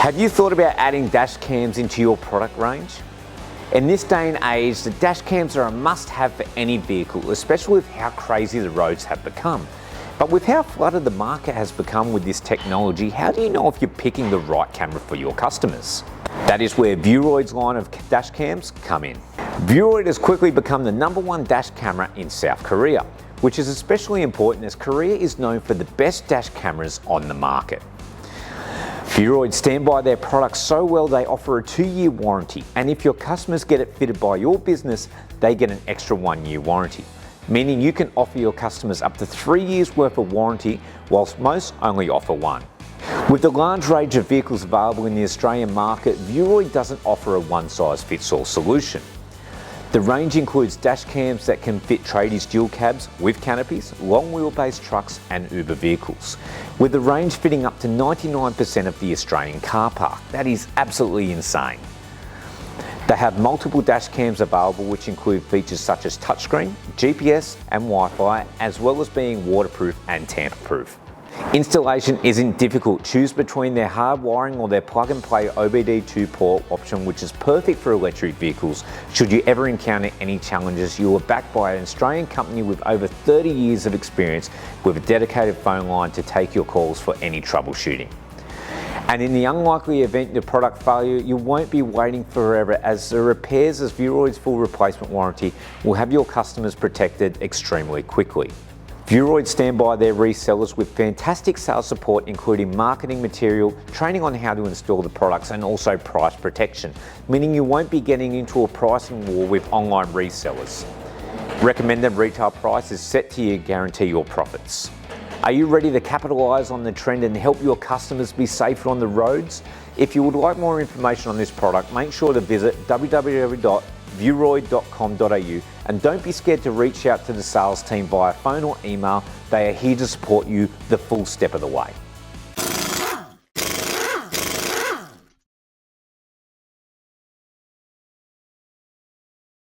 Have you thought about adding dash cams into your product range? In this day and age, the dash cams are a must-have for any vehicle, especially with how crazy the roads have become. But with how flooded the market has become with this technology, how do you know if you're picking the right camera for your customers? That is where Vueroid's line of dash cams come in. Vueroid has quickly become the #1 dash camera in South Korea, which is especially important as Korea is known for the best dash cameras on the market. Vueroid stand by their products so well they offer a 2-year warranty, and if your customers get it fitted by your business, they get an extra 1-year warranty, meaning you can offer your customers up to 3 years worth of warranty, whilst most only offer 1. With the large range of vehicles available in the Australian market, Vueroid doesn't offer a one-size-fits-all solution. The range includes dash cams that can fit tradies dual cabs with canopies, long wheelbase trucks and Uber vehicles, with the range fitting up to 99% of the Australian car park. That is absolutely insane. They have multiple dash cams available which include features such as touchscreen, GPS and Wi-Fi, as well as being waterproof and tamper-proof. Installation isn't difficult. Choose between their hard wiring or their plug-and-play OBD2 port option, which is perfect for electric vehicles. Should you ever encounter any challenges, you are backed by an Australian company with over 30 years of experience with a dedicated phone line to take your calls for any troubleshooting. And in the unlikely event of product failure, you won't be waiting forever, as the repairs as Vueroid's full replacement warranty will have your customers protected extremely quickly. Vueroid stand by their resellers with fantastic sales support, including marketing material, training on how to install the products and also price protection, meaning you won't be getting into a pricing war with online resellers. Recommended retail price is set to guarantee your profits. Are you ready to capitalise on the trend and help your customers be safer on the roads? If you would like more information on this product, make sure to visit www.vueroid.com.au and don't be scared to reach out to the sales team via phone or email. They are here to support you the full step of the way.